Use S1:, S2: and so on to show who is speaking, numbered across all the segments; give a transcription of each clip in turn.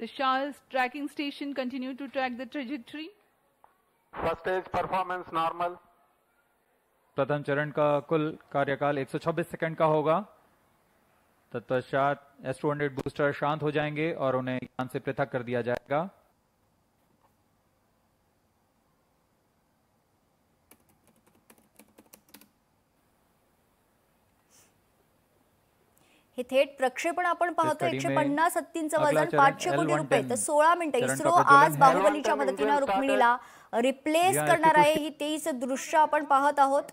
S1: The Shah's tracking station continue to track the trajectory.
S2: First stage performance normal.
S3: प्रथम चरण का कुल कार्यकाल 126 second का होगा। तत्पश्चात S-200 बूस्टर शांत हो जाएंगे और उन्हें यान से पृथक कर दिया जाएगा।
S4: हे थेट प्रक्षेपण आपण पाहतो। 150 हत्तींचं वजन 500 कोटी रुपये तर 16 मिनिटं इस्रो आज बाहुबलीच्या मदतीने रुक्मिणीला रिप्लेस करणार आहे। ही 23 दृश्य आपण पाहत आहोत।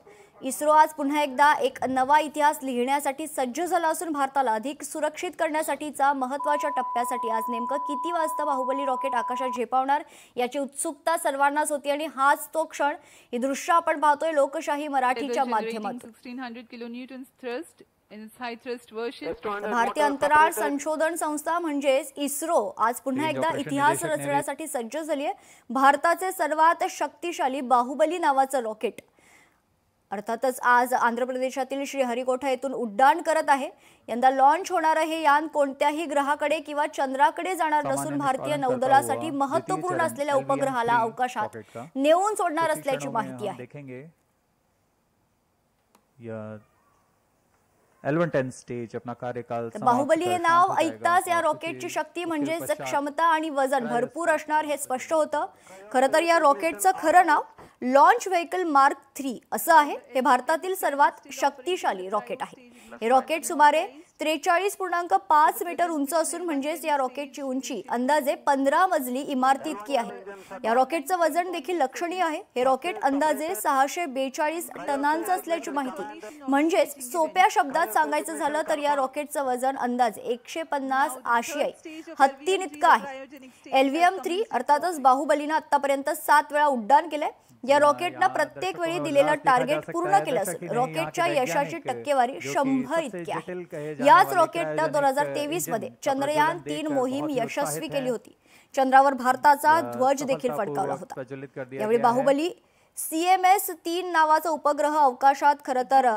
S4: इस्रो आज पुन्हा एकदा एक नवा इतिहास लिहिण्यासाठी सज्ज झाला असून भारताला अधिक सुरक्षित करण्यासाठीचा महत्त्वाच्या टप्प्यासाठी आज नेमकं किती वाजता बाहुबली रॉकेट आकाशात झेपावणार याची उत्सुकता सर्वांनाच होती आणि हाच तो क्षण। ही दृश्य आपण पाहतोय लोकशाही मराठीच्या माध्यमातून।
S1: 1600 kilonewtons thrust in its high thrust version.
S4: भारतीय अंतराळ संशोधन संस्था म्हणजेच इस्रो आज पुन्हा एकदा इतिहास रचण्यासाठी सज्ज झाली आहे। भारताचे सर्वात शक्तिशाली बाहुबली नावाचं रॉकेट अर्थातच आज आंध्र प्रदेशातील श्रीहरिकोटा येथून उड्डाण करत आहे। यंदा लॉन्च होणारे हे यान कोणत्याही ग्रहाकडे किंवा चंद्राकडे जाणार नसून भारतीय नौदलासाठी महत्त्वपूर्ण असलेल्या उपग्रहाला अवकाशात नेऊन सोडणार असल्याची माहिती आहे।
S3: L110 स्टेज अपना कार्यकाल
S4: बाहुबली हे नाव ऐकताच या रॉकेटची शक्ती म्हणजेच क्षमता आणि वजन भरपूर असणार हे स्पष्ट होतं। खरं तर या रॉकेटचं खरं नाव लॉन्च व्हेकल मार्क 3 असं आहे। हे भारतातील सर्वात शक्तिशाली रॉकेट आहे। हे रॉकेट सुमारे 43.5 मीटर उंच असून म्हणजेच या रॉकेटची उंची अंदाजे 15 मजली इमारती इतकी आहे। या रॉकेटचं वजन देखील लक्षणीय आहे। हे रॉकेट अंदाजे 642 टनांचं असल्याची माहिती म्हणजेच सोप्या शब्दात सांगायचं झालं तर या रॉकेटचं वजन अंदाजे 150 आशियाई हत्तीं इतकं आहे। LVM-3 अर्थातच बाहुबलीनं आतापर्यंत 7 वेळा उड्डाण केलंय। या रॉकेटनं प्रत्येक वेळी दिलेलं टार्गेट पूर्ण केलं असून रॉकेटच्या यशाची टक्केवारी 100 इतकी आहे। याच रॉकेटनं 2023 मध्ये चंद्रयान 3 मोहीम यशस्वी केली होती। चंद्रावर भारताचा ध्वज देखील फडकावला होता। यावेळी बाहुबली CMS-3 नावाचा उपग्रह अवकाशात खरं तर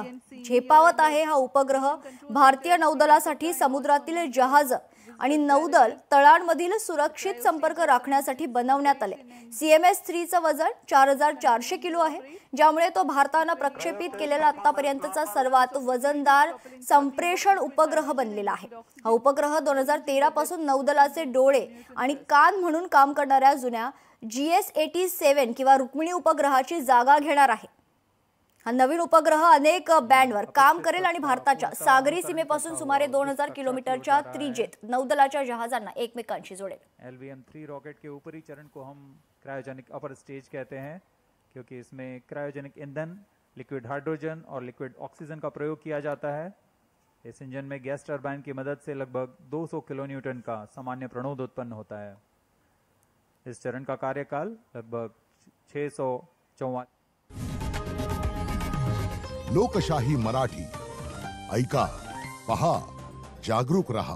S4: झेपावत आहे। हा उपग्रह भारतीय नौदलासाठी समुद्रातील जहाज आणि नौदल तळांमधील सुरक्षित संपर्क राखण्यासाठी बनवण्यात आले। CMS-3 चं वजन 4400 किलो आहे, ज्यामुळे तो भारताने प्रक्षेपित केलेला आतापर्यंतचा सर्वात वजनदार संप्रेषण उपग्रह बनलेला आहे। हा उपग्रह 2013 पासून नौदलाचे डोळे आणि कान म्हणून काम करणाऱ्या जुन्या GS-87 किंवा रुक्मिणी उपग्रहाची जागा घेणार आहे। हा नवीन उपग्रह अनेक बँडवर काम करेल आणि भारताच्या सागरी सीमेपासून सुमारे 2000 किलोमीटरच्या त्रिज्येत नौदलाच्या जहाजांना एकमेकांशी जोडेल।
S3: LVM-3 रॉकेट के ऊपरी चरण को हम क्रायोजेनिक अपर स्टेज कहते हैं, क्योंकि इसमें क्रायोजेनिक ईंधन, लिक्विड हाइड्रोजन और लिक्विड ऑक्सीजन का प्रयोग किया जाता है। इस इंजन में गैस टरबाइन की मदद से लगभग 200 किलोन्यूटन का सामान्य प्रणोद उत्पन्न होता है। इस चरण का कार्यकाल लगभग 644।
S5: लोकशाही मराठी ऐका, पहा, जागरूक रहा।